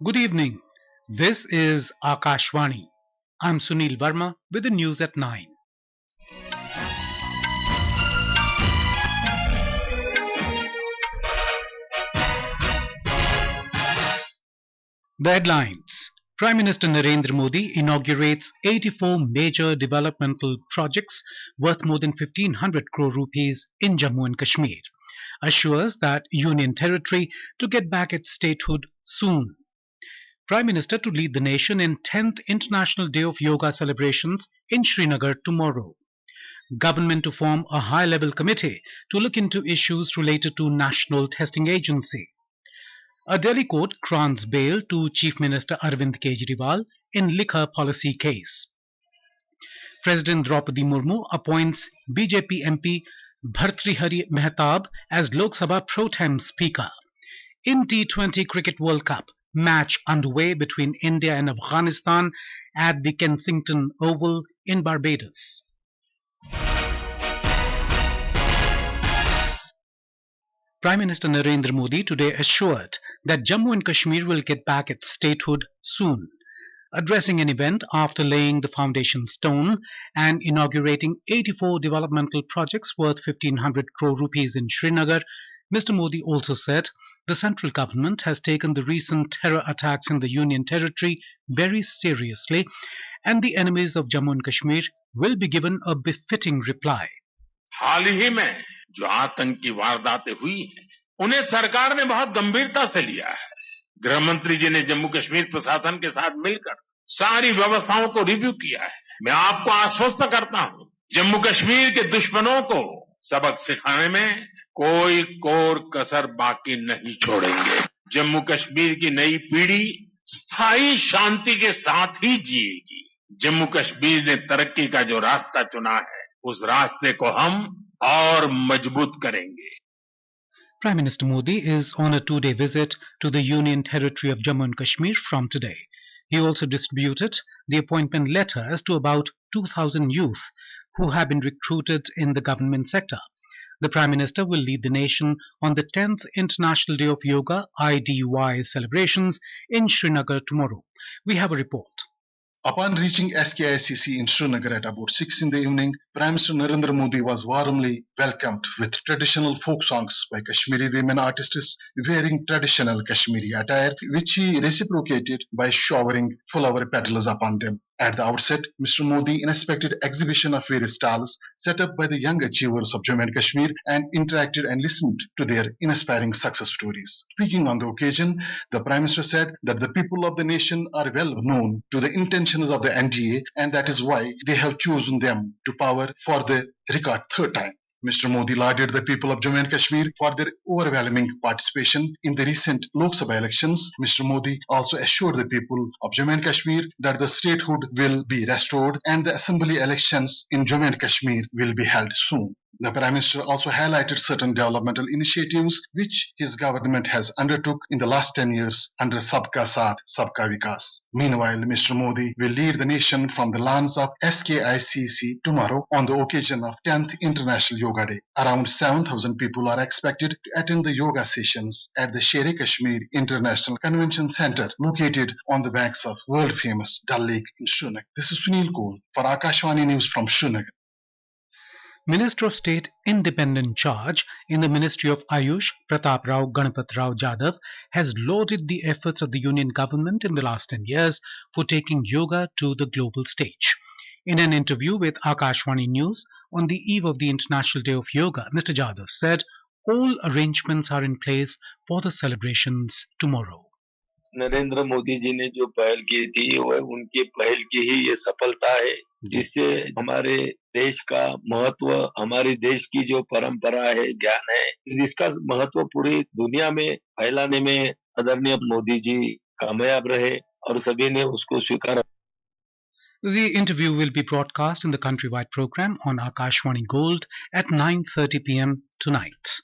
Good evening. This is Akashvani. I'm Sunil Verma with the news at 9. The headlines. Prime Minister Narendra Modi inaugurates 84 major developmental projects worth more than 1500 crore rupees in Jammu and Kashmir. Assures that Union territory to get back its statehood soon. Prime Minister to lead the nation in 10th International Day of Yoga celebrations in Srinagar tomorrow. Government to form a high-level committee to look into issues related to National Testing Agency. A Delhi court grants bail to Chief Minister Arvind Kejriwal in liquor policy case. President Droupadi Murmu appoints BJP MP Bhartruhari Mahtab as Lok Sabha Pro-tem Speaker. In T20 Cricket World Cup, match underway between India and Afghanistan at the Kensington Oval in Barbados. Prime Minister Narendra Modi today assured that Jammu and Kashmir will get back its statehood soon. Addressing an event after laying the foundation stone and inaugurating 84 developmental projects worth 1500 crore rupees in Srinagar, Mr. Modi also said the central government has taken the recent terror attacks in the Union territory very seriously and the enemies of Jammu and Kashmir will be given a befitting reply. हाल ही में जो आतंकी वारदातें हुई हैं, उन्हें सरकार ने बहुत गंभीरता से लिया है। गृह मंत्री जी ने जम्मू कश्मीर प्रशासन के साथ मिलकर सारी व्यवस्थाओं को रिव्यू किया है। मैं आपको आश्वस्त करता हूं, जम्मू कश्मीर के दुश्मनों को सबक सिखाने में कोई कोर कसर बाकी नहीं छोड़ेंगे। जम्मू कश्मीर की नई पीढ़ी स्थायी शांति के साथ ही जिएगी। जम्मू कश्मीर ने तरक्की का जो रास्ता चुना है, उस रास्ते को हम और मजबूत करेंगे। Prime Minister Modi is on a two-day visit to the Union territory of Jammu and Kashmir from today. He also distributed the appointment letters to about 2,000 youth who have been recruited in the government sector. The Prime Minister will lead the nation on the 10th International Day of Yoga IDUY celebrations in Srinagar tomorrow. We have a report. Upon reaching SKICC in Srinagar at about 6 in the evening, Prime Minister Narendra Modi was warmly welcomed with traditional folk songs by Kashmiri women artists wearing traditional Kashmiri attire, which he reciprocated by showering flower petals upon them. At the outset, Mr. Modi inspected exhibition of various stalls set up by the young achievers of Jammu and Kashmir and interacted and listened to their inspiring success stories. Speaking on the occasion, the Prime Minister said that the people of the nation are well known to the intentions of the NDA and that is why they have chosen them to power for the record third time. Mr. Modi lauded the people of Jammu and Kashmir for their overwhelming participation in the recent Lok Sabha elections. Mr. Modi also assured the people of Jammu and Kashmir that the statehood will be restored and the assembly elections in Jammu and Kashmir will be held soon. The Prime Minister also highlighted certain developmental initiatives which his government has undertook in the last 10 years under Sabka Saath, Sabka Vikas. Meanwhile, Mr. Modi will lead the nation from the lawns of SKICC tomorrow on the occasion of 10th International Yoga Day. Around 7,000 people are expected to attend the yoga sessions at the Sher-e-Kashmir International Convention Center located on the banks of world-famous Dal Lake in Srinagar. This is Sunil Kohl for Akashvani News from Srinagar. Minister of State Independent Charge in the Ministry of Ayush, Pratap Rao Ganapat Rao Jadhav, has lauded the efforts of the Union government in the last 10 years for taking yoga to the global stage. In an interview with Akashvani News on the eve of the International Day of Yoga, Mr. Jadhav said all arrangements are in place for the celebrations tomorrow. Narendra Modi ji ने जो पहल की थी वह उनकी पहल की ही ये सफलता है जिससे हमारे देश का महत्व, हमारी देश की जो परंपरा है, ज्ञान है, जिसका महत्व पूरी दुनिया में फैलाने में आदरणीय मोदी जी कामयाब रहे और सभी ने उसको स्वीकार. The interview will be broadcast in the countrywide program on Akashvani Gold at 9:30 p.m. tonight.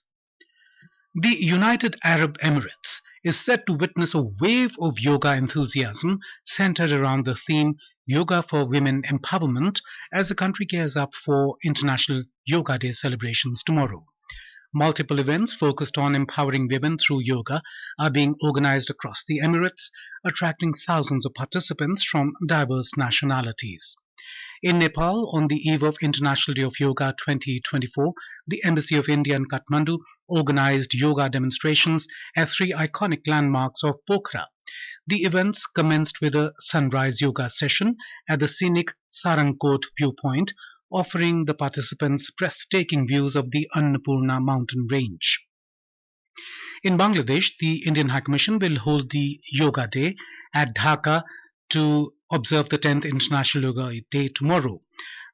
The United Arab Emirates is set to witness a wave of yoga enthusiasm centered around the theme Yoga for Women Empowerment as the country gears up for International Yoga Day celebrations tomorrow. Multiple events focused on empowering women through yoga are being organized across the Emirates, attracting thousands of participants from diverse nationalities. In Nepal, on the eve of International Day of Yoga 2024, the Embassy of India in Kathmandu organized yoga demonstrations at three iconic landmarks of Pokhara. The events commenced with a sunrise yoga session at the scenic Sarangkot viewpoint, offering the participants breathtaking views of the Annapurna mountain range. In Bangladesh, the Indian High Commission will hold the Yoga Day at Dhaka to observe the 10th International Yoga Day tomorrow.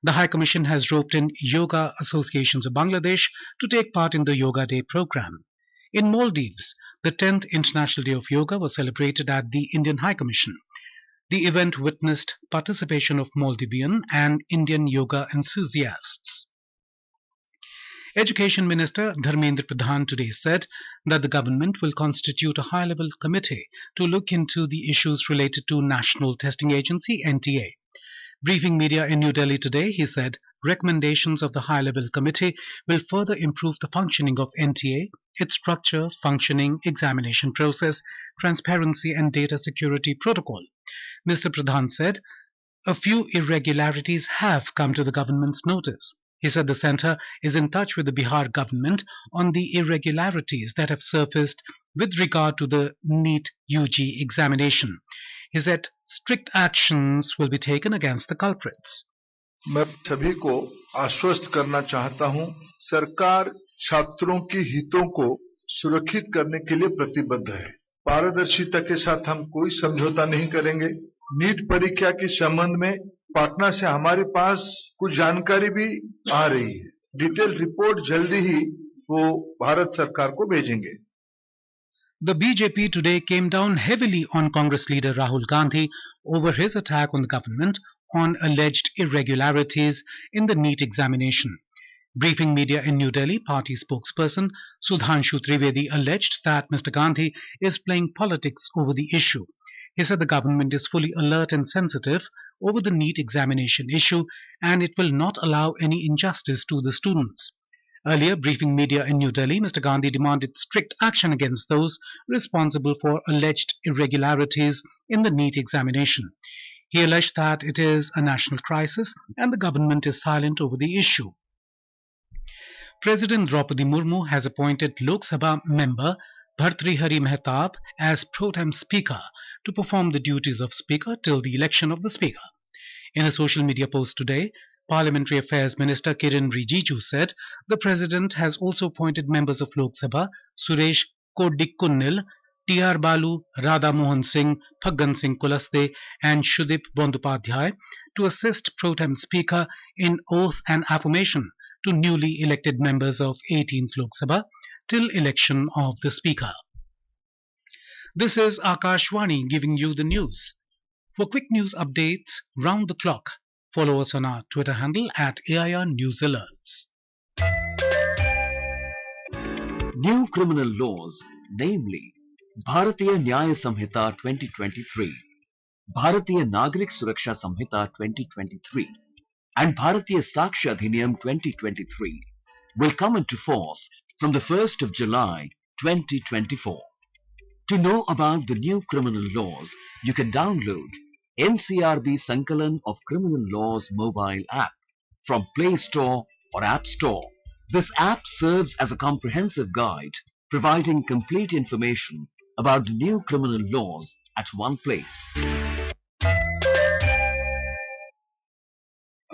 The High Commission has roped in yoga associations of Bangladesh to take part in the Yoga Day program. In Maldives, the 10th International Day of Yoga was celebrated at the Indian High Commission. The event witnessed participation of Maldivian and Indian yoga enthusiasts. Education Minister Dharmendra Pradhan today said that the government will constitute a high-level committee to look into the issues related to National Testing Agency (NTA). Briefing media in New Delhi today, he said recommendations of the high-level committee will further improve the functioning of NTA, its structure, functioning, examination process, transparency and data security protocol. Mr. Pradhan said a few irregularities have come to the government's notice. He said the centre is in touch with the Bihar government on the irregularities that have surfaced with regard to the NEET UG examination. He said strict actions will be taken against the culprits. मैं सभी को आश्वस्त करना चाहता हूं, सरकार छात्रों के हितों को सुरक्षित करने के लिए प्रतिबद्ध है। पारदर्शिता के साथ हम कोई समझौता नहीं करेंगे। नीट परीक्षा के संबंध में पटना से हमारे पास कुछ जानकारी भी आ रही है। डिटेल रिपोर्ट जल्दी ही वो भारत सरकार को भेजेंगे। The BJP today came down heavily on Congress leader Rahul Gandhi over his attack on the government on alleged irregularities in the NEET examination. Briefing media in New Delhi, party spokesperson Sudhanshu Trivedi alleged that Mr. Gandhi is playing politics over the issue. He said the government is fully alert and sensitive over the NEET examination issue and it will not allow any injustice to the students. Earlier, briefing media in New Delhi, Mr. Gandhi demanded strict action against those responsible for alleged irregularities in the NEET examination. He alleged that it is a national crisis and the government is silent over the issue. President Droupadi Murmu has appointed Lok Sabha member Bhartruhari Mahtab as Pro-tem Speaker to perform the duties of Speaker till the election of the Speaker. In a social media post today, Parliamentary Affairs Minister Kiren Rijiju said the President has also appointed members of Lok Sabha Suresh Kodikkunnil, T.R. Balu, Radha Mohan Singh, Phaggan Singh Kulaste and Shudip Bandopadhyay to assist Pro-tem Speaker in oath and affirmation to newly elected members of 18th Lok Sabha till election of the Speaker. This is Akashwani giving you the news. For quick news updates round the clock, follow us on our Twitter handle at AIR News Alerts. New criminal laws, namely Bharatiya Nyaya Samhita 2023, Bharatiya Nagrik Suraksha Samhita 2023 and Bharatiya Sakshya Adhiniyam 2023 will come into force from the 1st of July 2024. To know about the new criminal laws, you can download NCRB Sankalan of Criminal Laws mobile app from Play Store or App Store. This app serves as a comprehensive guide providing complete information about the new criminal laws at one place.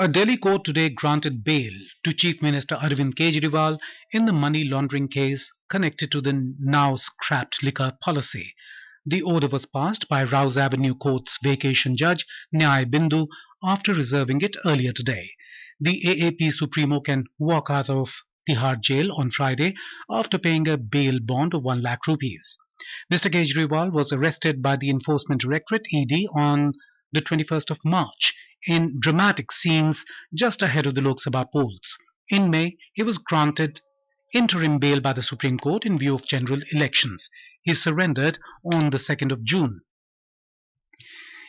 A Delhi court today granted bail to Chief Minister Arvind Kejriwal in the money laundering case connected to the now scrapped liquor policy. The order was passed by Rouse Avenue Court's vacation judge Nyay Bindu after reserving it earlier today. The AAP Supremo can walk out of Tihar jail on Friday after paying a bail bond of 1 lakh rupees. Mr. Kejriwal was arrested by the Enforcement Directorate ED on the 21st of March in dramatic scenes just ahead of the Lok Sabha polls. In May, he was granted interim bail by the Supreme Court in view of general elections. He surrendered on the 2nd of June.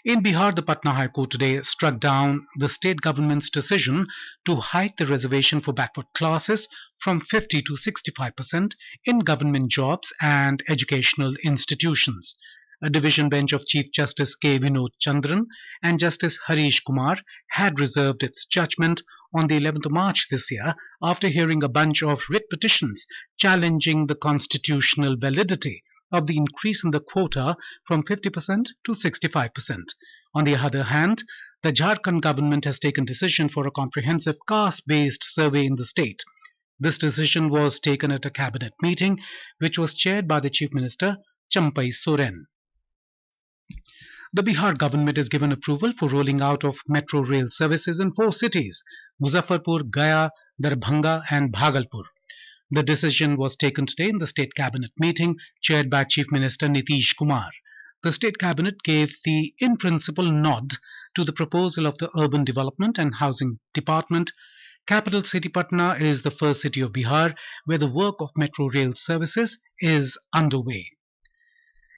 In Bihar, the Patna High Court today struck down the state government's decision to hike the reservation for backward classes from 50 to 65% in government jobs and educational institutions. A division bench of Chief Justice K. Vinod Chandran and Justice Harish Kumar had reserved its judgment on the 11th of March this year after hearing a bunch of writ petitions challenging the constitutional validity of the increase in the quota from 50% to 65%. On the other hand, the Jharkhand government has taken decision for a comprehensive caste-based survey in the state. This decision was taken at a cabinet meeting which was chaired by the Chief Minister Champai Soren. The Bihar government has given approval for rolling out of metro rail services in 4 cities: Muzaffarpur, Gaya, Darbhanga and Bhagalpur. The decision was taken today in the State Cabinet meeting chaired by Chief Minister Nitish Kumar. The State Cabinet gave the in-principle nod to the proposal of the Urban Development and Housing Department. Capital city Patna is the first city of Bihar where the work of metro rail services is underway.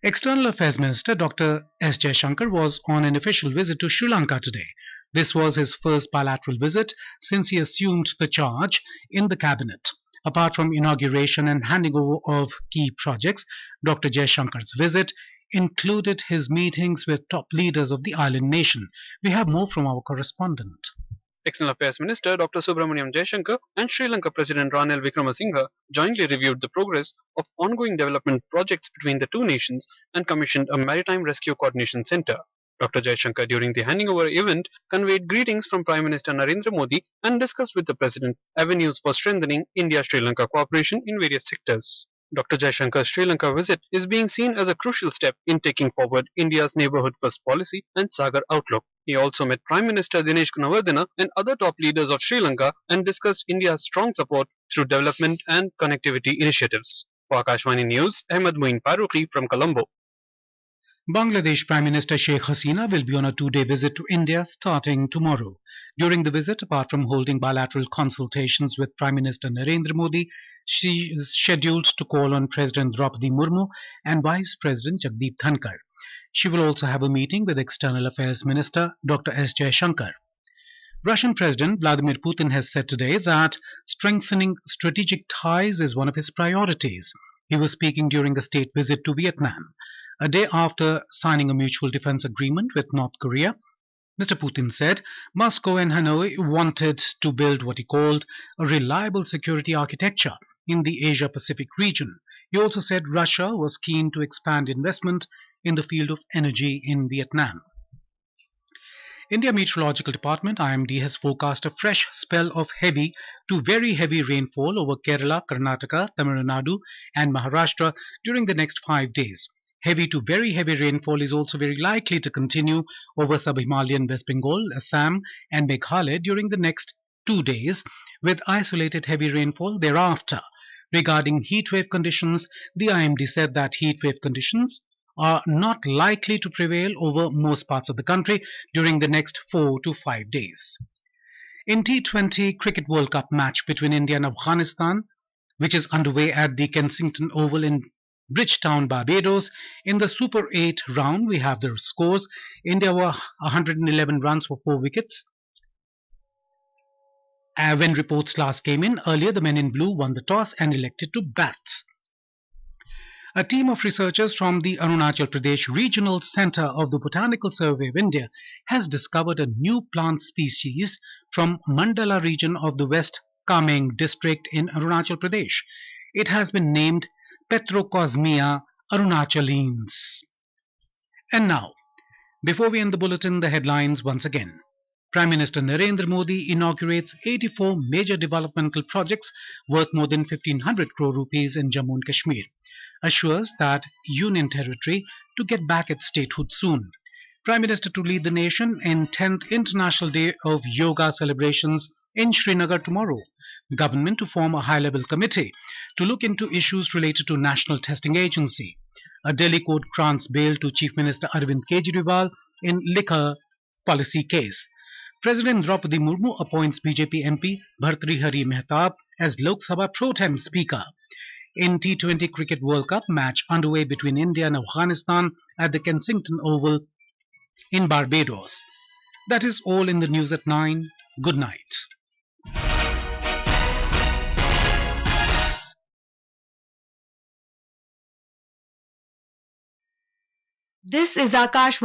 External Affairs Minister Dr. S. Jaishankar was on an official visit to Sri Lanka today. This was his first bilateral visit since he assumed the charge in the cabinet. Apart from inauguration and handing over of key projects, Dr. Jaishankar's visit included his meetings with top leaders of the island nation. We have more from our correspondent. External Affairs Minister Dr. Subramaniam Jaishankar and Sri Lanka President Ranil Wickremesinghe jointly reviewed the progress of ongoing development projects between the two nations and commissioned a Maritime Rescue Coordination Center. Dr. Jaishankar, during the handing over event, conveyed greetings from Prime Minister Narendra Modi and discussed with the President avenues for strengthening India-Sri Lanka cooperation in various sectors. Dr. Jaishankar's Sri Lanka visit is being seen as a crucial step in taking forward India's neighbourhood first policy and Sagar outlook. He also met Prime Minister Dinesh Gunawardena and other top leaders of Sri Lanka and discussed India's strong support through development and connectivity initiatives. For Akashvani News, Ahmed Moin Farooqi from Colombo. Bangladesh Prime Minister Sheikh Hasina will be on a 2-day visit to India starting tomorrow. During the visit, apart from holding bilateral consultations with Prime Minister Narendra Modi, she is scheduled to call on President Droupadi Murmu and Vice President Jagdeep Dhankar. She will also have a meeting with External Affairs Minister Dr. S. Jaishankar. Russian President Vladimir Putin has said today that strengthening strategic ties is one of his priorities. He was speaking during a state visit to Vietnam. A day after signing a mutual defense agreement with North Korea, Mr. Putin said Moscow and Hanoi wanted to build what he called a reliable security architecture in the Asia-Pacific region. He also said Russia was keen to expand investment in the field of energy in Vietnam. India Meteorological Department IMD has forecast a fresh spell of heavy to very heavy rainfall over Kerala, Karnataka, Tamil Nadu and Maharashtra during the next 5 days. Heavy to very heavy rainfall is also very likely to continue over sub-Himalayan West Bengal, Assam and Meghalaya during the next 2 days, with isolated heavy rainfall thereafter. Regarding heatwave conditions, the IMD said that heatwave conditions are not likely to prevail over most parts of the country during the next 4 to 5 days. In T20 Cricket World Cup match between India and Afghanistan, which is underway at the Kensington Oval in Bridgetown, Barbados, in the Super 8 round, we have the scores. India were 111 runs for 4 wickets. When reports last came in earlier, the men in blue won the toss and elected to bat. A team of researchers from the Arunachal Pradesh Regional Centre of the Botanical Survey of India has discovered a new plant species from Mandala region of the West Kameng district in Arunachal Pradesh. It has been named Petrocosmia arunachalines. And now, before we end the bulletin, the headlines once again. Prime Minister Narendra Modi inaugurates 84 major developmental projects worth more than 1,500 crore rupees in Jammu and Kashmir. Assures that Union territory to get back its statehood soon. Prime Minister to lead the nation in 10th International Day of Yoga celebrations in Srinagar tomorrow. Government to form a high-level committee to look into issues related to National Testing Agency. A Delhi court grants bail to Chief Minister Arvind Kejriwal in liquor policy case. President Droupadi Murmu appoints BJP MP Bhartruhari Mahtab as Lok Sabha Pro-tem Speaker. In T20 Cricket World Cup match underway between India and Afghanistan at the Kensington Oval, in Barbados. That is all in the news at 9. Good night. This is Akashvani.